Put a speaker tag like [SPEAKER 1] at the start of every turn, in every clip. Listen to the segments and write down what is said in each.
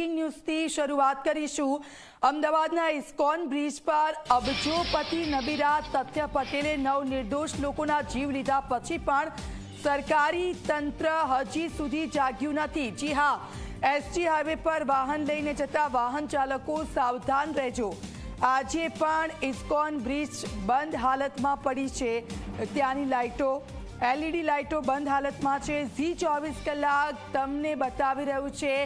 [SPEAKER 1] Breaking ન્યૂઝથી શરૂઆત કરીશું। અમદાવાદના ઇસ્કોન બ્રિજ પર અબજોપતિ નબીરા તથ્ય પટેલે 9 નિર્દોષ લોકોના જીવ લીધા પછી પણ સરકારી તંત્ર હજી સુધી જાગ્યું નથી। જી હા, એસજી હાઈવે પર વાહન લઈને જતા વાહન ચાલકો સાવધાન રહેજો। આજે પણ ઇસ્કોન બ્રિજ બંધ હાલતમાં પડી છે। ત્યાંની લાઇટો એલઈડી લાઇટો બંધ હાલતમાં છે। ઝી 24 કલાક તમને બતાવી રહ્યું છે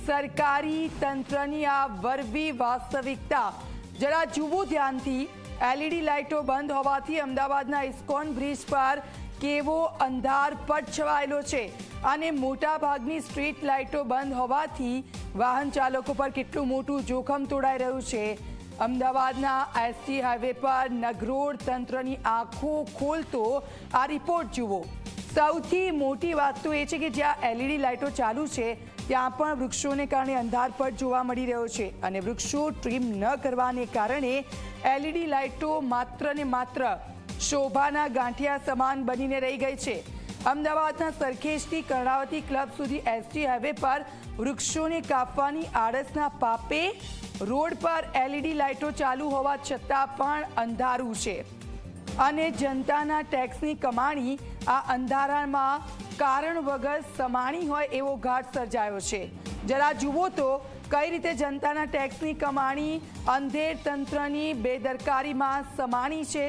[SPEAKER 1] સરકારી તંત્રની આ વરવી વાસ્તવિકતા। જરા જુઓ ધ્યાનથી, એલઈડી લાઇટો બંધ હોવાથી અમદાવાદના ઇસ્કોન બ્રિજ પર કેવો અંધારપટ છવાયેલો છે અને મોટા ભાગની સ્ટ્રીટ લાઇટો બંધ હોવાથી વાહન ચાલકો પર કેટલું મોટું જોખમ તોડાઈ રહ્યું છે। અમદાવાદના એસજી હાઈવે પર નગરોડ તંત્રની આંખો ખોલતો આ રિપોર્ટ જુઓ। સૌથી મોટી વાત તો એ છે કે જ્યાં એલઈડી લાઇટો ચાલુ છે ત્યાં પણ વૃક્ષોને કારણે અંધારપટ જોવા મળી રહ્યો છે અને વૃક્ષો ટ્રીમ ન કરવાને કારણે એલઈડી લાઇટો માત્ર ને માત્ર શોભાના ગાંઠિયા સમાન બનીને રહી ગઈ છે। અમદાવાદના સરખેજથી કર્ણાવતી ક્લબ સુધી એસજી હાઈવે પર વૃક્ષોને કાપવાની આળસના પાપે રોડ પર એલઈડી લાઇટો ચાલુ હોવા છતાં પણ અંધારું છે અને જનતાના ટેક્સની કમાણી આ અંધારામાં કારણ વગર સમાણી હોય એવો ઘાટ સર્જાયો છે। જરા જુઓ તો કઈ રીતે જનતાના ટેક્સની કમાણી અંધેર તંત્રની બેદરકારીમાં સમાણી છે।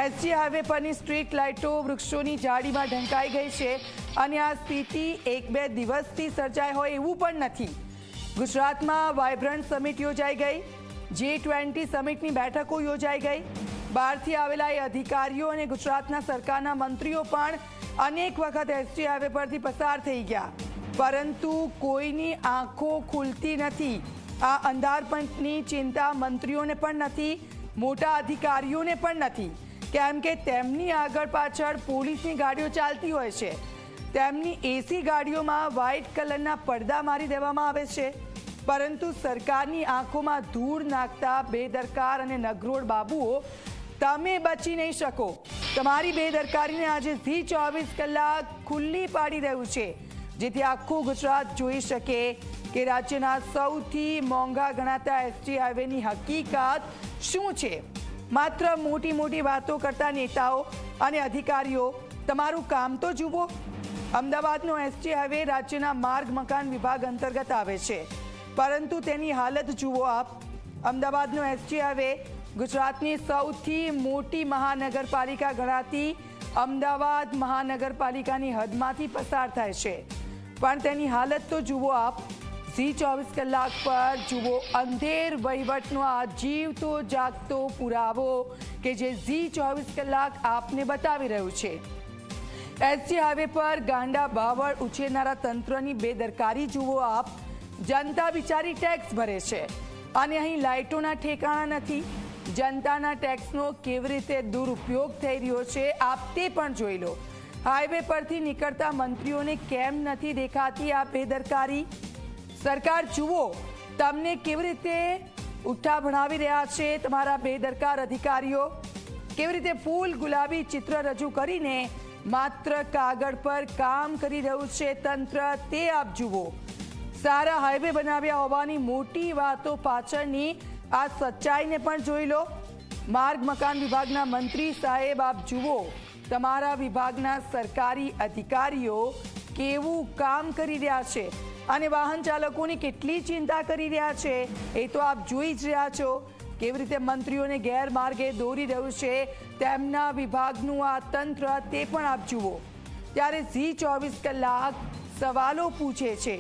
[SPEAKER 1] એસજી હાઈવે પરની સ્ટ્રીટ લાઇટો વૃક્ષોની જાળીમાં ઢંકાઈ ગઈ છે અને આ સ્થિતિ 1-2 દિવસથી સર્જાય હોય એવું પણ નથી। ગુજરાતમાં વાઇબ્રન્ટ સમિટ યોજાઈ ગઈ, G20 સમિટની બેઠકો યોજાઈ ગઈ, બહારથી આવેલા એ અધિકારીઓ અને ગુજરાતના સરકારના મંત્રીઓ પણ અનેક વખત એસજી હાઈવે પરથી પસાર થઈ ગયા, પરંતુ કોઈની આંખો ખુલતી નથી। આ અંધારપટની ચિંતા મંત્રીઓને પણ નથી, મોટા અધિકારીઓને પણ નથી, કેમ કે તેમની આગળ પાછળ પોલીસની ગાડીઓ ચાલતી હોય છે। તેમની એસી ગાડીઓમાં વ્હાઇટ કલરના પડદા મારી દેવામાં આવે છે, પરંતુ સરકારની આંખોમાં ધૂળ નાખતા બેદરકાર અને નગરોડ બાબુઓ તમે બચી નહીં શકો। તમારી બેદરકારીને આજે ઝી 24 કલાક ખુલ્લી પાડી રહ્યું છે, જેથી આખું ગુજરાત જોઈ શકે કે રાજ્યના સૌથી મોંઘા ગણાતા એસજી હાઈવેની હકીકત શું છે। માત્ર મોટી મોટી વાતો કરતા નેતાઓ અને અધિકારીઓ તમારું કામ તો જુઓ। અમદાવાદનો એસજી હાઈવે રાજ્યના માર્ગ મકાન વિભાગ અંતર્ગત આવે છે, પરંતુ તેની હાલત જુઓ આપ। અમદાવાદનો એસજી હાઈવે ગુજરાતની સૌથી મોટી મહાનગરપાલિકા ગણાતી અમદાવાદ મહાનગરપાલિકાની હદમાંથી પસાર થાય છે, પણ તેની હાલત તો જુઓ આપ। ઝી 24 કલાક પર જુઓ અંધેર વહીવટનો આ જીવતો જાગતો પુરાવો કે જે ઝી 24 કલાક આપને બતાવી રહ્યું છે। એસજી હાઈવે પર ગાંડા બાવળ ઉછેરનારા તંત્રની બેદરકારી જુઓ આપ। જનતા બિચારી ટેક્સ ભરે છે અને અહીં લાઇટોના ઠેકાણા નથી। જનતાના ટેક્સનો કેવી રીતે દુરુપયોગ થઈ રહ્યો છે આપ તે પણ જોઈ લો। હાઈવે પરથી નીકળતા મંત્રીઓને કેમ નથી દેખાતી આ બેદરકારી? સરકાર જુઓ તમને કેવી રીતે ઉઠ્ઠા ભણાવી રહ્યા છે તમારા બેદરકાર અધિકારીઓ, કેવી રીતે ફૂલ ગુલાબી ચિત્ર રજૂ કરીને માત્ર કાગળ પર કામ કરી રહ્યું છે તંત્ર, તે આપ જુઓ। સારા હાઈવે બનાવ્યા હોવાની મોટી વાતો પાછળની આ સચ્ચાઈને પણ જોઈ લો। માર્ગ મકાન વિભાગના મંત્રી સાહેબ આપ જુઓ તમારા વિભાગના સરકારી અધિકારીઓ કેવું કામ કરી રહ્યા છે અને વાહન ચાલકોની કેટલી ચિંતા કરી રહ્યા છે એ તો આપ જોઈ જ રહ્યા છો। કેવી રીતે મંત્રીઓને ગેરમાર્ગે દોરી રહ્યું છે તેમના વિભાગનું આ તંત્ર, તે પણ આપ જુઓ। ત્યારે ઝી 24 કલાક સવાલો પૂછે છે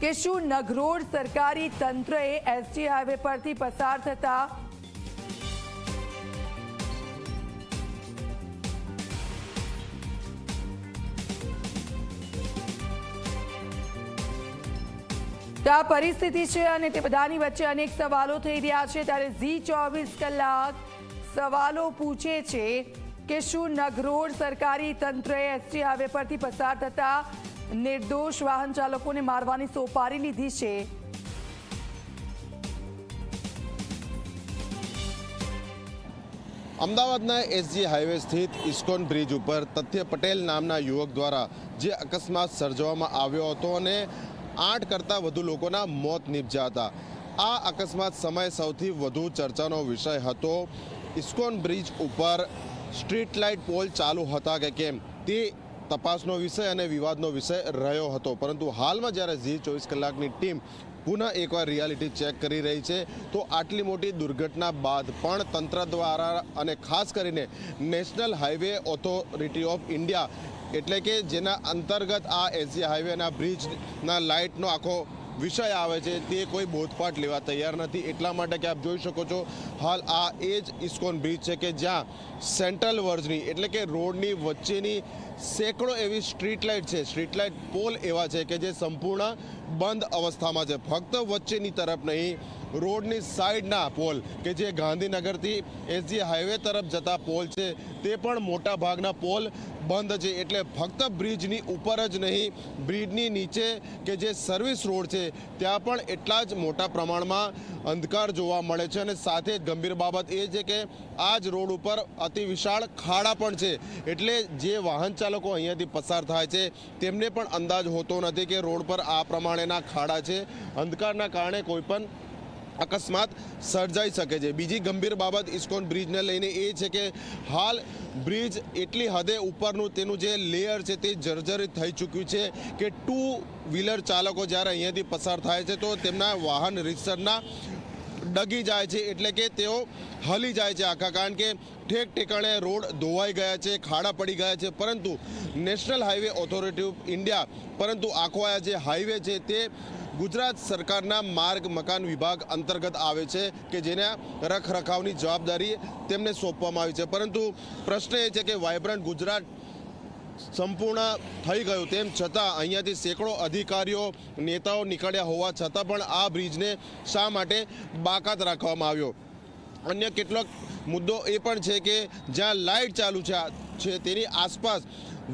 [SPEAKER 1] કે શું નગરોડ સરકારી તંત્રએ એસજી હાઈવે પરથી પસાર થતા આ પરિસ્થિતિ છે અને તે બધાની વચ્ચે અનેક સવાલો થઈ રહ્યા છે। ત્યારે ઝી 24 કલાક સવાલો પૂછે છે કે શું નગરોડ સરકારી તંત્રએ એસજી હાઈવે પરથી પસાર થતા નિર્દોષ વાહન ચાલકોને મારવાની સોપારી લીધી છે?
[SPEAKER 2] અમદાવાદના એસજી હાઈવે સ્થિત ઇસ્કોન બ્રિજ ઉપર તથ્ય પટેલ નામના યુવક દ્વારા જે અકસ્માત સર્જવામાં આવ્યો હતો અને 8 કરતાં વધુ લોકોના મોત નીપજ્યા હતા. આ અકસ્માત સમયે સૌથી વધુ ચર્ચાનો વિષય હતો ઇસ્કોન બ્રિજ ઉપર સ્ટ્રીટ લાઇટ પોલ ચાલુ હતા કે કેમ, તે તપાસનો વિષય અને વિવાદનો વિષય રહ્યો હતો. પરંતુ હાલમાં જ્યારે ઝી 24 કલાકની ટીમ પુનઃ એકવાર રિયાલિટી ચેક કરી રહી છે, તો આટલી મોટી દુર્ઘટના બાદ પણ તંત્ર દ્વારા અને ખાસ કરીને national highway authority of India એટલે કે જેના અંતર્ગત આ એસજી હાઈવેના બ્રિજના લાઇટનો આખો વિષય આવે છે, તે કોઈ બોધપાઠ લેવા તૈયાર નથી. એટલા માટે કે આપ જોઈ શકો છો, હાલ આ એ જ ઇસ્કોન બ્રિજ છે કે જ્યાં સેન્ટ્રલ વર્જની એટલે કે રોડની વચ્ચેની સેંકડો એવી સ્ટ્રીટ લાઇટ છે, સ્ટ્રીટ લાઇટ પોલ એવા છે કે જે સંપૂર્ણ બંધ અવસ્થામાં છે. ફક્ત વચ્ચેની તરફ નહીં, રોડની સાઈડના પોલ કે જે ગાંધીનગરથી એસજી હાઈવે તરફ જતા પોલ છે, તે પણ મોટા ભાગના પોલ બંધ છે. એટલે ફક્ત બ્રિજની ઉપર જ નહીં, બ્રિજની નીચે કે જે સર્વિસ રોડ છે ત્યાં પણ એટલા જ મોટા પ્રમાણમાં અંધકાર જોવા મળે છે. અને સાથે જ ગંભીર બાબત એ છે કે આ જ રોડ ઉપર અતિ વિશાળ ખાડા પણ છે. એટલે જે વાહન ચાલકો અહીંયાથી પસાર થાય છે તેમને પણ અંદાજ હોતો નથી કે રોડ પર આ પ્રમાણેના ખાડા છે. અંધકારના કારણે કોઈ પણ અકસ્માત સર્જાઈ શકે છે. બીજી ગંભીર બાબત ઇસ્કોન બ્રિજને લઈને એ છે કે હાલ બ્રિજ એટલી હદે ઉપરનું તેનું જે લેયર છે તે જર્જરિત થઈ ચૂક્યું છે કે 2 વ્હીલર ચાલકો જ્યારે અહીંયાથી પસાર થાય છે તો તેમના વાહન રીતસરના ડગી જાય છે, એટલે કે તેઓ હલી જાય છે આખા. કારણ કે ઠેક ઠેકાણે રોડ ધોવાઈ ગયા છે, ખાડા પડી ગયા છે. પરંતુ national highway authority of India પરંતુ આખો આ જે હાઈવે છે તે ગુજરાત સરકારના માર્ગ મકાન વિભાગ અંતર્ગત આવે છે કે જેના રખરખાવની જવાબદારી તેમને સોંપવામાં આવી છે. પરંતુ પ્રશ્ન એ છે કે વાઇબ્રન્ટ ગુજરાત સંપૂર્ણ થઈ ગયું તેમ છતાં અહીંયાથી સેંકડો અધિકારીઓ નેતાઓ નીકળ્યા હોવા છતાં પણ આ બ્રિજને શા માટે બાકાત રાખવામાં આવ્યો. અન્ય કેટલોક મુદ્દો એ પણ છે કે જ્યાં લાઇટ ચાલુ છે તેની આસપાસ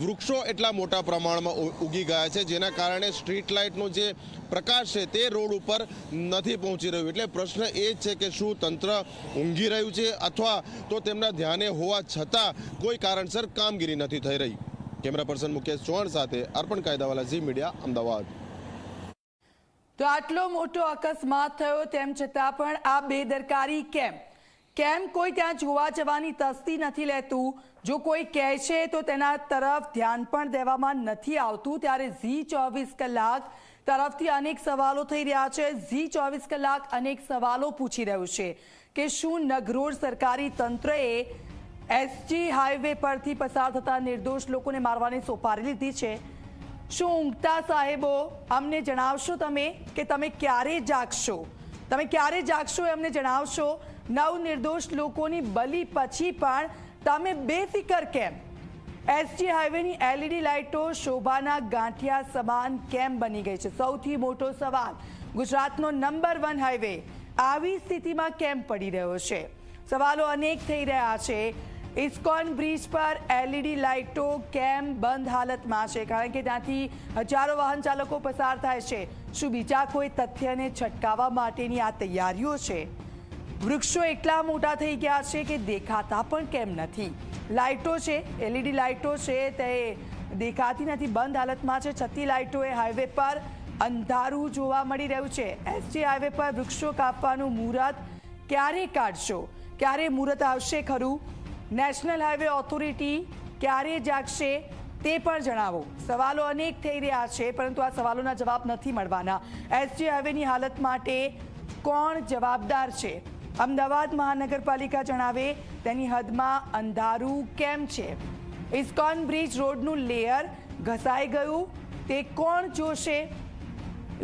[SPEAKER 2] વૃક્ષો એટલા મોટા પ્રમાણમાં ઉગી ગયા છે, જેના કારણે સ્ટ્રીટ લાઇટનો જે પ્રકાશ છે તે રોડ ઉપર નથી પહોંચી રહ્યું. એટલે પ્રશ્ન એ જ છે કે શું તંત્ર ઊંઘી રહ્યું છે અથવા તો તેમના ધ્યાને હોવા છતાં કોઈ કારણસર કામગીરી નથી થઈ રહી. કેમેરા પર્સન મુકેશ ચૌહાણ સાથે અર્પણ કાયદાવાલા, ઝી મીડિયા, અમદાવાદ.
[SPEAKER 1] તો આટલો મોટો અકસ્માત થયો તેમ છતાં પણ આ બેદરકારી કેમ કોઈ ત્યાં જોવા જવાની તસ્દી નથી લેતું? જો કોઈ કહે છે તો તેના તરફ ધ્યાન પણ દેવામાં નથી આવતું. ત્યારે ઝી 24 કલાક તરફથી અનેક સવાલો થઈ રહ્યા છે. ઝી 24 કલાક અનેક સવાલો પૂછી રહ્યું છે કે શું નગરોડ સરકારી તંત્રએ એસજી હાઈવે પરથી પસાર થતા નિર્દોષ લોકોને મારવાની સોપારી લીધી છે? શું ઊંઘતા સાહેબો અમને જણાવશો તમે કે તમે ક્યારે જાગશો? અમને જણાવશો. 9 નિર્દોષ લોકોની બલી પછી પણ તમે બેફિકર કેમ? એસજી હાઈવેની એલઈડી લાઇટો શોભાના ગાંઠિયા સમાન કેમ બની ગઈ છે? સૌથી મોટો સવાલ, ગુજરાતનો નંબર 1 હાઈવે આવી સ્થિતિમાં કેમ પડી રહ્યો છે? સવાલો અનેક થઈ રહ્યા છે. ઇસ્કોન બ્રિજ પર એલઈડી લાઇટો કેમ બંધ હાલતમાં છે? કારણ કે ત્યાંથી હજારો વાહન ચાલકો પસાર થાય છે. શું બીજા કોઈ તથ્યને છટકાવવા માટેની આ તૈયારીઓ છે? વૃક્ષો એટલા મોટા થઈ ગયા છે કે દેખાતા પણ કેમ નથી? લાઇટો છે, એલઈડી લાઇટો છે, તે દેખાતી નથી, બંધ હાલતમાં છે. છતી લાઇટોએ હાઈવે પર અંધારું જોવા મળી રહ્યું છે. એસજી હાઈવે પર વૃક્ષો કાપવાનું મુહૂર્ત ક્યારે કાઢશો? ક્યારે મુહૂર્ત આવશે ખરું? નેશનલ હાઈવે ઓથોરિટી ક્યારે જાગશે તે પણ જણાવો. સવાલો અનેક થઈ રહ્યા છે, પરંતુ આ સવાલોના જવાબ નથી મળવાના. એસજી હાઈવેની હાલત માટે કોણ જવાબદાર છે? અમદાવાદ મહાનગરપાલિકા જણાવે તેની હદમાં અંધારું કેમ છે? ઇસ્કોન બ્રિજ રોડનું લેયર ઘસાઈ ગયું તે કોણ જોશે?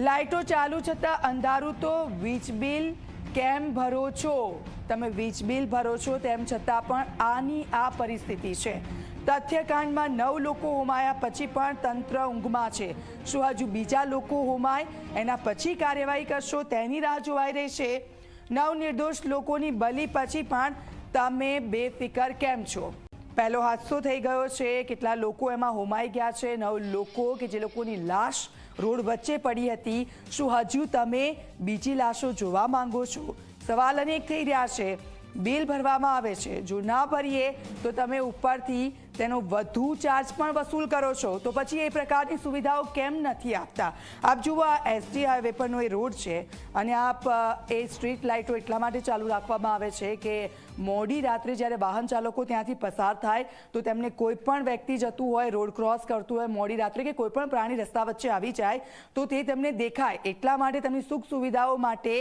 [SPEAKER 1] લાઇટો ચાલુ છતાં અંધારું તો વીજ બિલ કેમ ભરો છો? તમે વીજ બિલ ભરો છો તેમ છતાં પણ આની આ પરિસ્થિતિ છે. તથ્યકાંડમાં 9 લોકો હોમાયા પછી પણ તંત્ર ઊંઘમાં છે. શું હજુ બીજા લોકો હોમાય એના પછી કાર્યવાહી કરશો તેની રાહ જોવાઈ રહી છે. 9 નિર્દોષ લોકોની બલી પછી પણ તમે બેફિકર કેમ છો? પહેલો હાદસો થઈ ગયો છે. કેટલા લોકો એમાં હોમાઈ ગયા છે? 9 લોકો કે જે લોકોની લાશ રોડ વચ્ચે પડી હતી. શું હજુ તમે બીજી લાશો જોવા માંગો છો? સવાલ અનેક થઈ રહ્યા છે. બિલ ભરવામાં આવે છે, જો ના ભરીએ તો તમે ઉપરથી તેનો વધુ ચાર્જ પણ વસૂલ કરો છો, તો પછી એ પ્રકારની સુવિધાઓ કેમ નથી આપતા? આપ જુઓ, આ એસજી હાઈવે પરનો એ રોડ છે અને આપ એ સ્ટ્રીટ લાઇટો એટલા માટે ચાલુ રાખવામાં આવે છે કે મોડી રાત્રે જ્યારે વાહન ચાલકો ત્યાંથી પસાર થાય તો તેમને કોઈ પણ વ્યક્તિ જતું હોય, રોડ ક્રોસ કરતું હોય મોડી રાત્રે, કે કોઈ પણ પ્રાણી રસ્તા વચ્ચે આવી જાય તો તે તેમને દેખાય, એટલા માટે તેમની સુખ સુવિધાઓ માટે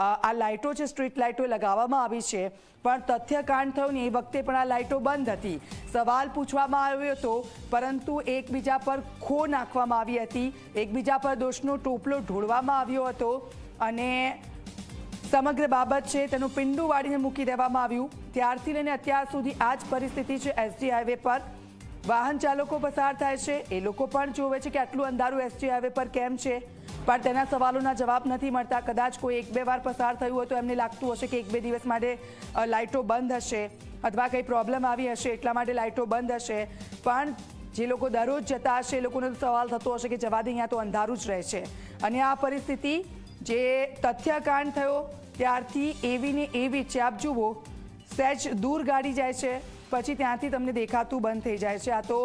[SPEAKER 1] આ લાઇટો છે, સ્ટ્રીટ લાઇટો લગાવવામાં આવી છે. પણ તથ્યકાંડ થયું ને એ વખતે પણ આ લાઇટો બંધ હતી. સવાલ પૂછવામાં આવ્યો હતો, પરંતુ એકબીજા પર ખો નાખવામાં આવી હતી, એકબીજા પર દોષનો ટોપલો ઢોળવામાં આવ્યો હતો અને સમગ્ર બાબત છે તેનું પિંડું વાળીને મૂકી દેવામાં આવ્યું. ત્યારથી લઈને અત્યાર સુધી આ જ પરિસ્થિતિ છે. એસજી હાઈવે પર વાહન ચાલકો પસાર થાય છે, એ લોકો પણ જોવે છે કે આટલું અંધારું એસજી હાઈવે પર કેમ છે, પણ તેના સવાલોના જવાબ નથી મળતા. કદાચ કોઈ 1-2 વાર પસાર થયું હોય તો એમને લાગતું હશે કે 1-2 દિવસ માટે લાઇટો બંધ હશે અથવા કંઈ પ્રોબ્લેમ આવી હશે એટલા માટે લાઇટો બંધ હશે. પણ જે લોકો દરરોજ જતા હશે એ લોકોનો સવાલ થતો હશે કે જવા દે, અહીંયા તો અંધારું જ રહે છે. અને આ પરિસ્થિતિ જે તથ્યકાંડ થયો ત્યારથી એવી ને એવી છે. આપ જુઓ, સહેજ દૂર ગાડી જાય છે પછી ત્યાંથી તમને દેખાતું બંધ થઈ જાય છે. આ તો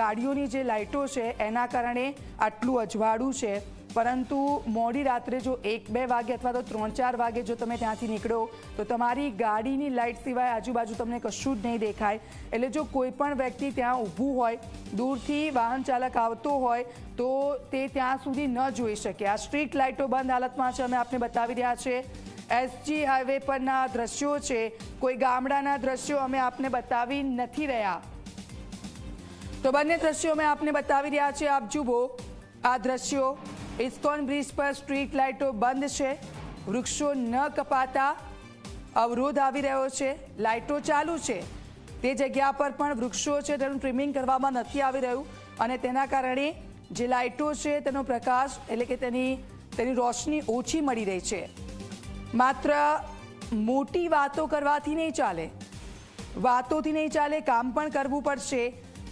[SPEAKER 1] ગાડીઓની જે લાઇટો છે એના કારણે આટલું અજવાળું છે. પરંતુ મોડી રાત્રે જો 1-2 વાગે અથવા તો 3-4 વાગે જો તમે ત્યાંથી નીકળો તો તમારી ગાડીની લાઇટ સિવાય આજુબાજુ તમને કશું જ નહીં દેખાય. એટલે જો કોઈ પણ વ્યક્તિ ત્યાં ઊભું હોય, દૂરથી વાહન ચાલક આવતો હોય તો તે ત્યાં સુધી ન જોઈ શકે. આ સ્ટ્રીટ લાઇટો બંધ હાલતમાં છે. અમે આપને બતાવી રહ્યા છે એસજી હાઈવે પરના દ્રશ્યો છે. કોઈ ગામડાના દ્રશ્યો અમે આપને બતાવી નથી રહ્યા, તો બંને દ્રશ્યો અમે આપને બતાવી રહ્યા છે. આપ જુઓ આ દ્રશ્યો, ઇસ્કોન બ્રિજ પર સ્ટ્રીટ લાઇટો બંધ છે, વૃક્ષો ન કપાતા અવરોધ આવી રહ્યો છે, લાઇટો ચાલુ છે, તે જગ્યા પર પણ વૃક્ષો છે તેનું ટ્રીમિંગ કરવામાં નથી આવી રહ્યું અને તેના કારણે જે લાઇટો છે તેનો પ્રકાશ એટલે કે તેની રોશની ઓછી મળી રહી છે. માત્ર મોટી વાતો કરવાથી નહીં ચાલે, વાતોથી નહીં ચાલે, કામ પણ કરવું પડશે.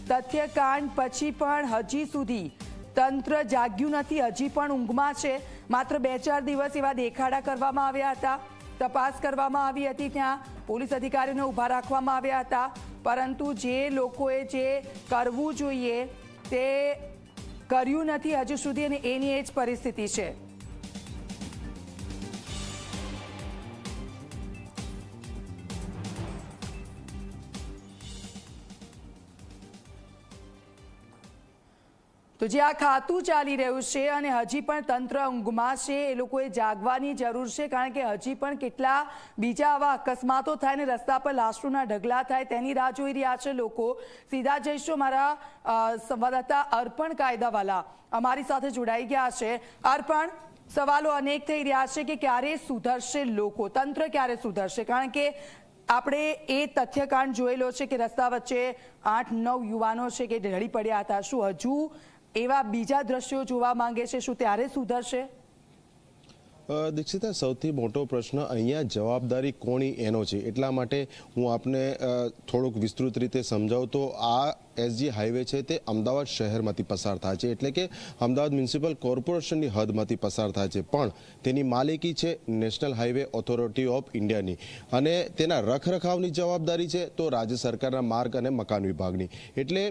[SPEAKER 1] તથ્યકાંડ પછી પણ હજી સુધી તંત્ર જાગ્યું નથી, હજી પણ ઊંઘમાં છે. માત્ર 2-4 દિવસ એવા દેખાડા કરવામાં આવ્યા હતા, તપાસ કરવામાં આવી હતી, ત્યાં પોલીસ અધિકારીઓને ઊભા રાખવામાં આવ્યા હતા, પરંતુ જે લોકોએ જે કરવું જોઈએ તે કર્યું નથી હજુ સુધી અને એની એ જ પરિસ્થિતિ છે. તો જે આ ખાતું ચાલી રહ્યું છે અને હજી પણ તંત્ર ઊંઘમાં છે, એ લોકોએ જાગવાની જરૂર છે. કારણ કે હજી પણ કેટલા બીજા આવા અકસ્માતો થાય ને રસ્તા પર લાશોના ઢગલા થાય તેની રાહ જોઈ રહ્યા છે લોકો. સીધા જઈશું, મારા સંવાદદાતા અર્પણ કાયદાવાલા અમારી સાથે જોડાઈ ગયા છે. અર્પણ, સવાલો અનેક થઈ રહ્યા છે કે ક્યારે સુધરશે લોકો, તંત્ર ક્યારે સુધરશે? કારણ કે આપણે એ તથ્યકાંડ જોયેલો છે કે રસ્તા વચ્ચે 8-9 યુવાનો છે કે ઢળી પડ્યા હતા. શું હજુ એવા બીજા દ્રશ્યો જોવા માંગે છે? શું ત્યારે સુધરશે?
[SPEAKER 2] દીક્ષિતા, સૌથી મોટો પ્રશ્ન અહીંયા જવાબદારી કોની એનો છે. એટલા માટે હું આપને થોડુંક વિસ્તૃત રીતે સમજાવું તો આ એસજી હાઈવે છે તે અમદાવાદ શહેરમાંથી પસાર થાય છે, એટલે કે અમદાવાદ મ્યુનિસિપલ કોર્પોરેશનની હદમાંથી પસાર થાય છે, પણ તેની માલિકી છે નેશનલ હાઈવે ઓથોરિટી ઓફ ઇન્ડિયાની અને તેના રખરખાવની જવાબદારી છે તો રાજ્ય સરકારના માર્ગ અને મકાન વિભાગની. એટલે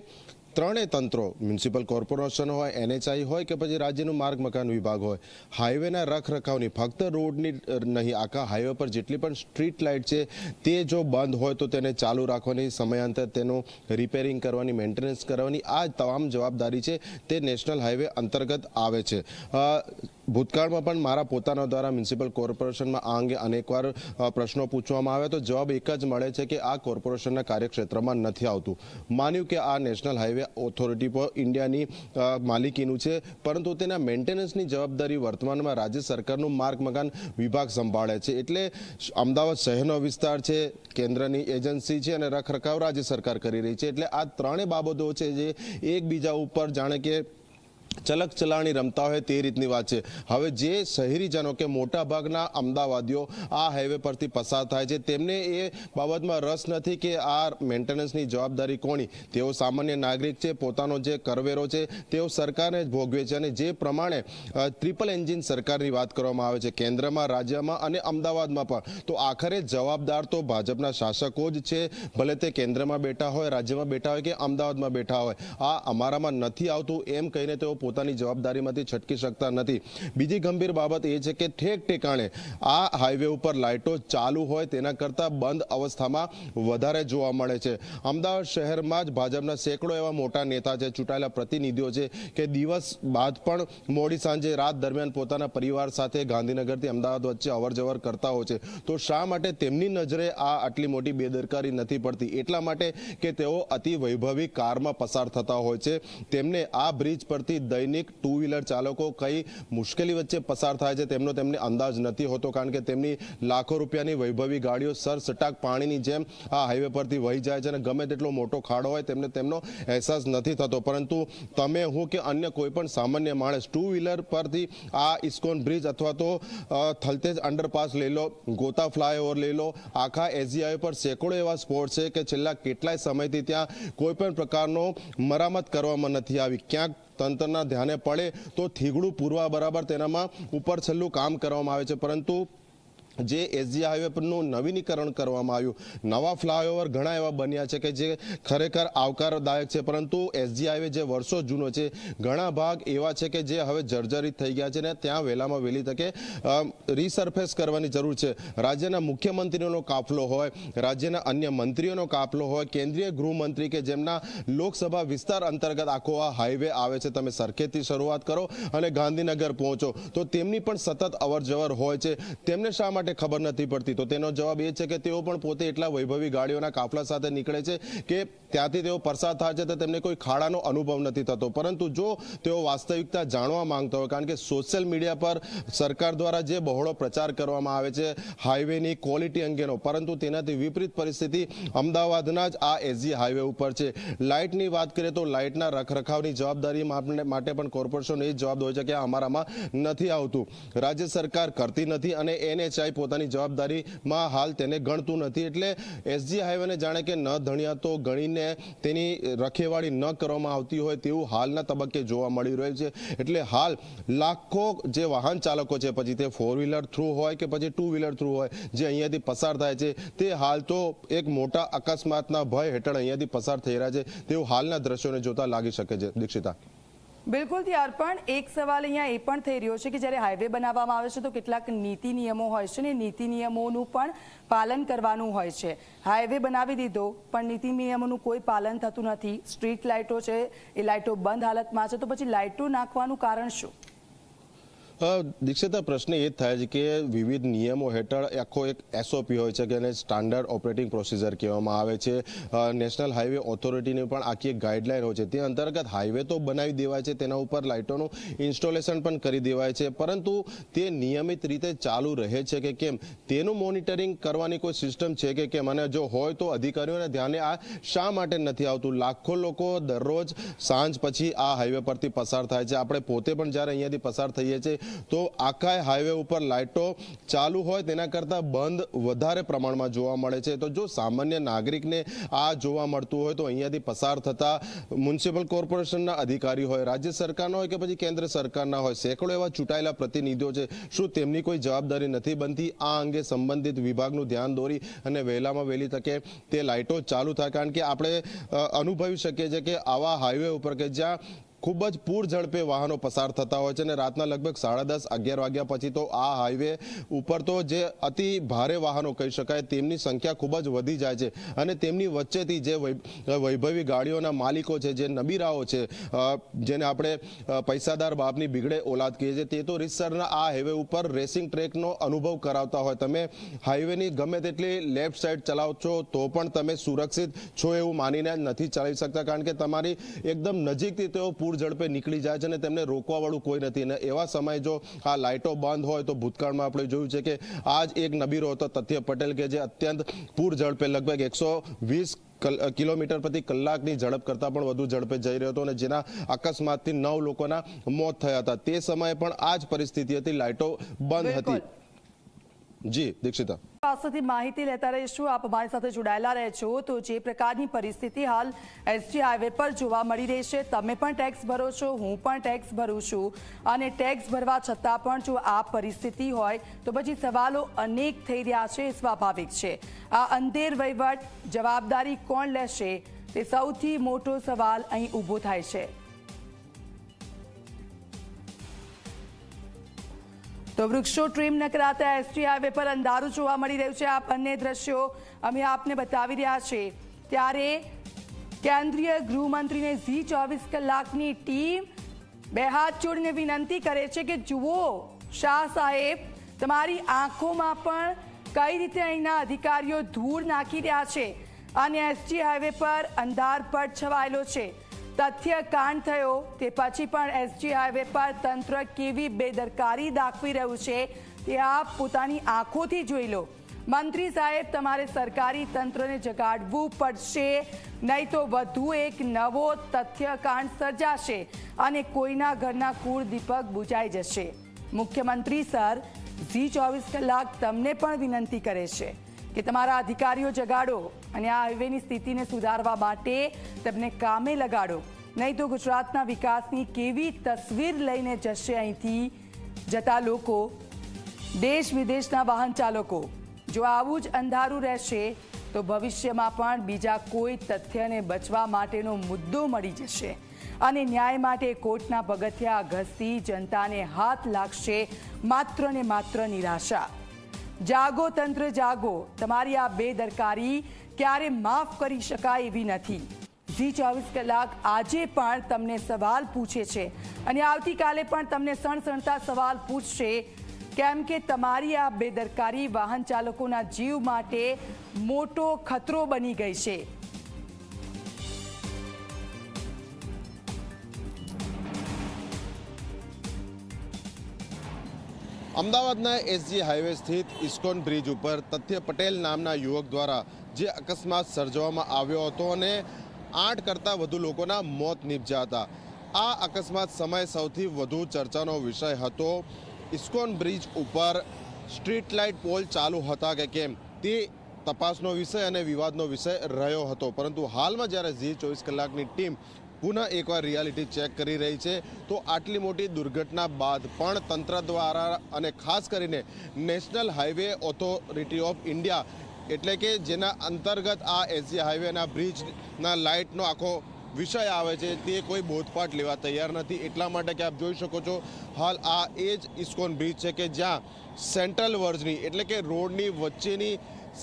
[SPEAKER 2] ત્રણેય તંત્રો, મ્યુનિસિપલ કોર્પોરેશન હોય, NHI હોય કે પછી રાજ્યનું માર્ગ મકાન વિભાગ હોય, હાઈવેના રખરખાવની, ફક્ત રોડની નહીં, આખા હાઈવે પર જેટલી પણ સ્ટ્રીટ લાઇટ છે તે જો બંધ હોય તો તેને ચાલુ રાખવાની, સમયાંતર તેનું રિપેરિંગ કરવાની, મેન્ટેનન્સ કરવાની, આ તમામ જવાબદારી છે તે નેશનલ હાઈવે અંતર્ગત આવે છે. ભૂતકાળમાં પણ મારા પોતાના દ્વારા મ્યુનિસિપલ કોર્પોરેશનમાં આ અંગે અનેકવાર પ્રશ્નો પૂછવામાં આવ્યા તો જવાબ એક જ મળે છે કે આ કોર્પોરેશનના કાર્યક્ષેત્રમાં નથી આવતું. માન્યું કે આ નેશનલ હાઈવે ઓથોરિટી ઓફ ઇન્ડિયાની માલિકીનું છે, પરંતુ તેના મેન્ટેનન્સની જવાબદારી વર્તમાનમાં રાજ્ય સરકારનું માર્ગ મકાન વિભાગ સંભાળે છે. એટલે અમદાવાદ શહેરનો વિસ્તાર છે, કેન્દ્રની એજન્સી છે અને રખરખાવ રાજ્ય સરકાર કરી રહી છે. એટલે આ ત્રણેય બાબતો છે જે એકબીજા ઉપર જાણે કે ચલક ચલાણી રમતા હોય તે રીતની વાત છે. હવે જે શહેરીજનો કે મોટા ભાગના અમદાવાદીઓ આ હાઈવે પરથી પસાર થાય છે તેમને એ બાબતમાં રસ નથી કે આ મેન્ટેનન્સની જવાબદારી કોની. તેઓ સામાન્ય નાગરિક છે, પોતાનો જે કરવેરો છે તેઓ સરકારને જ ભોગવે છે. અને જે પ્રમાણે ટ્રિપલ એન્જિન સરકારની વાત કરવામાં આવે છે કેન્દ્રમાં, રાજ્યમાં અને અમદાવાદમાં પણ, તો આખરે જવાબદાર તો ભાજપના શાસકો જ છે, ભલે તે કેન્દ્રમાં બેઠા હોય, રાજ્યમાં બેઠા હોય કે અમદાવાદમાં બેઠા હોય. આ અમારામાં નથી આવતું એમ કહીને તેઓ પોતાની જવાબદારીમાંથી છટકી શકતા નથી. બીજી ગંભીર બાબત એ છે કે ઠેક ઠેકાણે આ હાઈવે ઉપર લાઇટો ચાલુ હોય તેના કરતાં બંધ અવસ્થામાં વધારે જોવા મળે છે. અમદાવાદ શહેરમાં જ ભાજપના સેંકડો એવા મોટા નેતા છે, ચૂંટાયેલા પ્રતિનિધિઓ છે કે દિવસ બાદ પણ મોડી સાંજે રાત દરમિયાન પોતાના પરિવાર સાથે ગાંધીનગરથી અમદાવાદ વચ્ચે અવરજવર કરતા હોય છે. તો શા માટે તેમની નજરે આ આટલી મોટી બેદરકારી નથી પડતી? એટલા માટે કે તેઓ અતિ વૈભવી કારમાં પસાર થતા હોય છે. તેમને આ બ્રિજ પરથી દૈનિક ટુ વ્હીલર ચાલકો કઈ મુશ્કેલી વચ્ચે પસાર થાય છે તેમને અંદાજ નથી હોતો, કારણ કે તેમની લાખો રૂપિયાની વૈભવી ગાડીઓ સરસટાક પાણીની જેમ આ હાઈવે પરથી વહી જાય છે અને ગમે તેટલો મોટો ખાડો હોય તેમને તેમનો અહેસાસ નથી થતો. પરંતુ તમે, હું કે અન્ય કોઈ પણ સામાન્ય માણસ ટુ વ્હીલર પરથી આ ઇસ્કોન બ્રિજ અથવા તો થલતેજ અંડરપાસ લઈ લો, ગોતા ફ્લાયઓવર લઈ લો, આખા એસજી હાઈવે પર સેંકડો એવા સ્પોટ છે કે છેલ્લા કેટલાય સમયથી ત્યાં કોઈ પણ પ્રકારનો મરામત કરવામાં નથી આવી. ક્યાંક તંત્રના ધ્યાને પડે તો થીગડું પૂરવા બરાબર તેનામાં ઉપર છેલ્લું કામ કરવામાં આવે છે. પરંતુ જે એસજી હાઈવે પરનું નવીનીકરણ કરવામાં આવ્યું, નવા ફ્લાયઓવર ઘણા એવા બન્યા છે કે જે ખરેખર આવકારદાયક છે. પરંતુ એસજી હાઈવે જે વર્ષો જૂનો છે, ઘણા ભાગ એવા છે કે જે હવે જર્જરિત થઈ ગયા છે ને ત્યાં વહેલામાં વહેલી તકે રીસર્ફેસ કરવાની જરૂર છે. રાજ્યના મુખ્યમંત્રીઓનો કાફલો હોય, રાજ્યના અન્ય મંત્રીઓનો કાફલો હોય, કેન્દ્રીય ગૃહમંત્રી કે જેમના લોકસભા વિસ્તાર અંતર્ગત આખો આ હાઈવે આવે છે, તમે સરખેજથી શરૂઆત કરો અને ગાંધીનગર પહોંચો તો તેમની પણ સતત અવરજવર હોય છે. તેમને શા માટે ખબર નથી પડતી? તો તેનો જવાબ એ છે કે તેઓ પણ પોતે એટલા વૈભવી ગાડીઓના કાફલા સાથે નીકળે છે કે ત્યાંથી તેઓ પસાર થાય છે તો તેમને કોઈ ખાડાનો અનુભવ નથી થતો. પરંતુ જો તેઓ વાસ્તવિકતા જાણવા માંગતા હોય, કારણ કે સોશિયલ મીડિયા પર સરકાર દ્વારા જે બહોળો પ્રચાર કરવામાં આવે છે હાઈવેની ક્વોલિટી અંગેનો, પરંતુ તેનાથી વિપરીત પરિસ્થિતિ અમદાવાદના જ આ એસજી હાઈવે ઉપર છે. લાઇટની વાત કરીએ તો લાઇટના રખરખાવની જવાબદારી માટે પણ કોર્પોરેશન એ જ જવાબ હોય છે કે આમારામાં નથી આવતું. રાજ્ય સરકાર કરતી નથી અને NHI પોતાની જવાબદારીમાં હાલ તેને ગણતું નથી. એટલે એસજી હાઈવેને જાણે કે ન ધણિયા તો ગણીને તેની રખેવાળી ન કરવામાં આવતી હોય તેવું હાલના તબક્કે જોવા મળી રહ્યું છે. એટલે હાલ લાખો જે વાહન ચાલકો છે, પછી તે ફોર વ્હીલર થ્રુ હોય કે પછી ટુ વ્હીલર થ્રુ હોય, જે અહીંયાથી પસાર થાય છે તે હાલ તો એક મોટા અકસ્માતના ભય હેઠળ અહીંયાથી પસાર થઈ રહ્યા છે તેવું હાલના દ્રશ્યોને જોતા લાગી શકે છે. દીક્ષિતા.
[SPEAKER 1] બિલકુલ ત્યાર પણ એક સવાલ અહીંયા એ પણ થઈ રહ્યો છે કે જ્યારે હાઈવે બનાવવામાં આવે છે તો કેટલાક નીતિ નિયમો હોય છે ને નીતિ નિયમોનું પણ પાલન કરવાનું હોય છે. હાઈવે બનાવી દીધો પણ નીતિ નિયમોનું કોઈ પાલન થતું નથી. સ્ટ્રીટ લાઇટો છે એ લાઇટો બંધ હાલતમાં છે, તો પછી લાઇટો નાખવાનું કારણ શું?
[SPEAKER 2] દીક્ષિતા, પ્રશ્ન એ જ થાય છે કે વિવિધ નિયમો હેઠળ આખો એક SOP હોય છે કે એને સ્ટાન્ડર્ડ ઓપરેટિંગ પ્રોસિજર કહેવામાં આવે છે. નેશનલ હાઈવે ઓથોરિટીની પણ આખી એક ગાઈડલાઈન હોય છે. તે અંતર્ગત હાઈવે તો બનાવી દેવાય છે, તેના ઉપર લાઇટોનું ઇન્સ્ટોલેશન પણ કરી દેવાય છે, પરંતુ તે નિયમિત રીતે ચાલુ રહે છે કે કેમ તેનું મોનિટરિંગ કરવાની કોઈ સિસ્ટમ છે કે કેમ? અને જો હોય તો અધિકારીઓને ધ્યાને આ શા માટે નથી આવતું? લાખો લોકો દરરોજ સાંજ પછી આ હાઈવે પરથી પસાર થાય છે. આપણે પોતે પણ જ્યારે અહીંયાથી પસાર થઈએ છીએ તો આખા હાઈવે ઉપર લાઇટો ચાલુ હોય તેના કરતાં બંધ વધારે પ્રમાણમાં જોવા મળે છે. તો જો સામાન્ય નાગરિકને આ જોવા મળતું હોય તો અહીંયાથી પસાર થતા મ્યુનિસિપલ કોર્પોરેશનના અધિકારી હોય, રાજ્ય સરકારના હોય કે પછી કેન્દ્ર સરકારના હોય, સેંકડો એવા ચૂંટાયેલા પ્રતિનિધિઓ છે, શું તેમની કોઈ જવાબદારી નથી બનતી આ અંગે સંબંધિત વિભાગનું ધ્યાન દોરી અને વહેલામાં વહેલી તકે તે લાઇટો ચાલુ થાય? કારણ કે આપણે અનુભવી શકીએ છીએ કે આવા હાઈવે ઉપર કે જ્યાં ખૂબ જ પૂર ઝડપે વાહનો પસાર થતા હોય છે અને રાતના લગભગ 10:30-11 વાગ્યા પછી તો આ હાઈવે ઉપર તો જે અતિ ભારે વાહનો કહી શકાય તેમની સંખ્યા ખૂબ જ વધી જાય છે અને તેમની વચ્ચેથી જે વૈભવી ગાડીઓના માલિકો છે, જે નબીરાઓ છે, જેને આપણે પૈસાદાર બાપની બિગડે ઓલાદ કહીએ છીએ, તે તો રીતસરના આ હાઈવે ઉપર રેસિંગ ટ્રેકનો અનુભવ કરાવતા હોય. તમે હાઈવેની ગમે તેટલી લેફ્ટ સાઈડ ચલાવો છો તો પણ તમે સુરક્ષિત છો એવું માનીને નથી ચલાવી શકતા, કારણ કે તમારી એકદમ નજીકથી તેઓ ઝડપે નીકળી જાય છે અને તેમને રોકવા વાળું કોઈ નથી. અને એવા સમયે જો આ લાઇટો બંધ હોય તો ભૂતકાળમાં આપણે જોયું છે કે આજ એક નબીરો હતો તથ્ય પટેલ કે જે અત્યંત પૂર ઝડપે લગભગ 120 કિલોમીટર પ્રતિ કલાકની ઝડપ કરતાં પણ વધુ ઝડપે જઈ રહ્યો હતો અને જેના અકસ્માતથી 9 લોકોના મોત થયા હતા. તે સમયે પણ આ જ પરિસ્થિતિ હતી, લાઇટો બંધ હતી. જી દીક્ષિતા,
[SPEAKER 1] પાસેથી માહિતી લેતા રહીશું. આપ અમારી સાથે જોડાયેલા રહેજો. તો જે પ્રકારની પરિસ્થિતિ હાલ એસજી હાઈવે પર જોવા મળી રહી છે, તમે પણ ટેક્સ ભરો છો, હું પણ ટેક્સ ભરું છું, અને ટેક્સ ભરવા છતાં પણ જો આ પરિસ્થિતિ હોય તો પછી સવાલો અનેક થઈ રહ્યા છે. સ્વાભાવિક છે. આ અંધેર વહીવટ જવાબદારી કોણ લેશે તે સૌથી મોટો સવાલ અહીં ઊભો થાય છે. તો વૃક્ષો ટ્રીમ ન કરાતા એસટી હાઈવે પર અંધારું જોવા મળી રહ્યું છે. આ બંને દ્રશ્યો અમે આપને બતાવી રહ્યા છીએ. ત્યારે કેન્દ્રીય ગૃહમંત્રીને ઝી 24 કલાકની ટીમ બે હાથ જોડીને વિનંતી કરે છે કે જુઓ શાહ સાહેબ, તમારી આંખોમાં પણ કઈ રીતે અહીંના અધિકારીઓ ધૂળ નાખી રહ્યા છે અને એસટી હાઈવે પર અંધારપટ છવાયેલો છે. તથ્ય કાંડ થયો તે પછી પણ એસજી હાઈવે પર તંત્ર કેવી બેદરકારી દાખવી રહ્યું છે તે આપ પોતાની આંખોથી જોઈ લો. મંત્રી સાહેબ, તમારે સરકારી તંત્રને જગાડવું પડશે, નહીં તો વધુ એક નવો તથ્યકાંડ સર્જાશે અને કોઈના ઘરના કુળ દીપક બુજાઈ જશે. મુખ્યમંત્રી સર, ઝી 24 કલાક તમને પણ વિનંતી કરે છે કે તમારા અધિકારીઓ જગાડો અને આ હાઈવેની સ્થિતિને સુધારવા માટે તેમને કામે લગાડો, નહીં તો ગુજરાતના વિકાસની કેવી તસવીર લઈને જશે અહીંથી જતા લોકો, દેશ વિદેશના વાહન ચાલકો. જો આવું જ અંધારું રહેશે તો ભવિષ્યમાં પણ બીજા કોઈ તથ્યને બચવા માટેનો મુદ્દો મળી જશે અને ન્યાય માટે કોર્ટના પગથિયા ઘસતી જનતાને હાથ લાગશે માત્ર ને માત્ર નિરાશા. જાગો તંત્ર જાગો, તમારી આ બેદરકારી ક્યારે માફ કરી શકાય એવી નથી. ઝી 24 કલાક આજે પણ તમને સવાલ પૂછે છે અને આવતીકાલે પણ તમને સણસણતા સવાલ પૂછશે, કેમ કે તમારી આ બેદરકારી વાહન ચાલકોના જીવ માટે મોટો ખતરો બની ગઈ છે.
[SPEAKER 2] અમદાવાદના એસજી હાઈવે સ્થિત ઇસ્કોન બ્રિજ ઉપર તથ્ય પટેલ નામના યુવક દ્વારા જે અકસ્માત સર્જવામાં આવ્યો હતો અને 8 કરતાં વધુ લોકોના મોત નીપજ્યા હતા. આ અકસ્માત સમયે સૌથી વધુ ચર્ચાનો વિષય હતો. ઇસ્કોન બ્રિજ ઉપર સ્ટ્રીટ લાઇટ પોલ ચાલુ હતા કે કેમ તે તપાસનો વિષય અને વિવાદનો વિષય રહ્યો હતો. પરંતુ હાલમાં જ્યારે ઝી 24 કલાકની ટીમ પુનઃ એકવાર રિયાલિટી ચેક કરી રહી છે તો આટલી મોટી દુર્ઘટના બાદ પણ તંત્ર દ્વારા અને ખાસ કરીને national highway authority of India એટલે કે જેના અંતર્ગત આ એસજી હાઈવેના બ્રિજના લાઇટનો આખો વિષય આવે છે તે કોઈ બોધપાઠ લેવા તૈયાર નથી. એટલા માટે કે આપ જોઈ શકો છો હાલ આ એ જ ઇસ્કોન બ્રિજ છે કે જ્યાં સેન્ટ્રલ વર્જની એટલે કે રોડની વચ્ચેની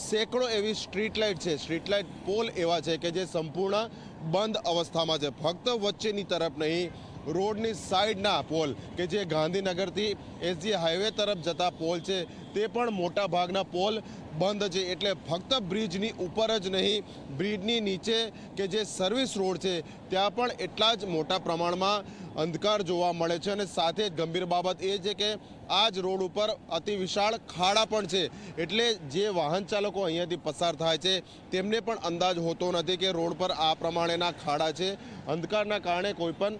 [SPEAKER 2] સેંકડો એવી સ્ટ્રીટ લાઇટ છે, સ્ટ્રીટ લાઇટ પોલ એવા છે કે જે સંપૂર્ણ બંધ અવસ્થામાં છે. ફક્ત વચ્ચેની તરફ નહીં, રોડની સાઈડના પોલ કે જે ગાંધીનગરથી એસજી હાઈવે તરફ જતા પોલ છે તે પણ મોટા ભાગના પોલ બંધ છે. એટલે ફક્ત બ્રિજની ઉપર જ નહીં, બ્રિજની નીચે કે જે સર્વિસ રોડ છે ત્યાં પણ એટલા જ મોટા પ્રમાણમાં અંધકાર જોવા મળે છે. અને સાથે જ ગંભીર બાબત એ છે કે આ જ રોડ ઉપર અતિ વિશાળ ખાડા પણ છે. એટલે જે વાહન ચાલકો અહીંયાથી પસાર થાય છે તેમને પણ અંદાજ હોતો નથી કે રોડ પર આ પ્રમાણેના ખાડા છે. અંધકારના કારણે કોઈ પણ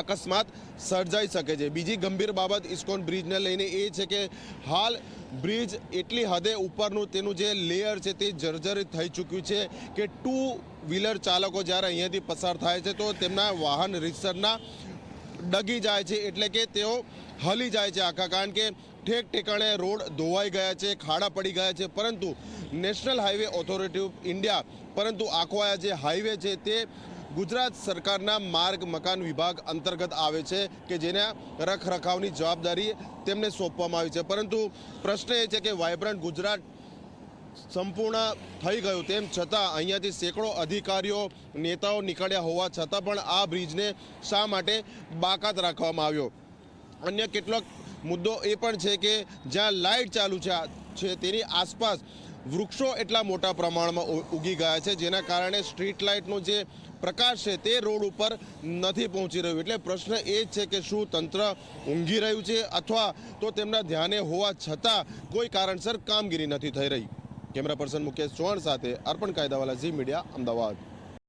[SPEAKER 2] અકસ્માત સર્જાઈ શકે છે. બીજી ગંભીર બાબત ઇસ્કોન બ્રિજને લઈને એ છે કે હાલ બ્રિજ એટલી હદે ઉપરનું તેનું જે લેયર છે તે જર્જરિત થઈ ચૂક્યું છે કે 2 વ્હીલર ચાલકો જ્યારે અહીંયાથી પસાર થાય છે તો તેમના વાહન રીતસરના ડગી જાય છે, એટલે કે તેઓ હલી જાય છે આખા. કારણ કે ઠેક ઠેકાણે રોડ ધોવાઈ ગયા છે, ખાડા પડી ગયા છે. પરંતુ national highway authority of India પરંતુ આખો આ જે હાઈવે છે તે ગુજરાત સરકારના માર્ગ મકાન વિભાગ અંતર્ગત આવે છે કે જેના રખરખાવની જવાબદારી તેમને સોંપવામાં આવી છે. પરંતુ પ્રશ્ન એ છે કે વાઇબ્રન્ટ ગુજરાત સંપૂર્ણ થઈ ગયું તેમ છતાં અહીંયાથી સેંકડો અધિકારીઓ નેતાઓ નીકળ્યા હોવા છતાં પણ આ બ્રિજને શા માટે બાકાત રાખવામાં આવ્યો. અન્ય કેટલોક મુદ્દો એ પણ છે કે જ્યાં લાઇટ ચાલુ છે તેની આસપાસ વૃક્ષો એટલા મોટા પ્રમાણમાં ઉગી ગયા છે જેના કારણે સ્ટ્રીટ લાઇટનો જે પ્રકાશ છે તે રોડ ઉપર નથી પહોંચી રહ્યું. એટલે પ્રશ્ન એ જ છે કે શું તંત્ર ઊંઘી રહ્યું છે અથવા તો તેમના ધ્યાને હોવા છતાં કોઈ કારણસર કામગીરી નથી થઈ રહી. કેમેરા પર્સન મુકેશ ચૌહાણ સાથે અર્પણ કાયદાવાલા ઝી મીડિયા, અમદાવાદ.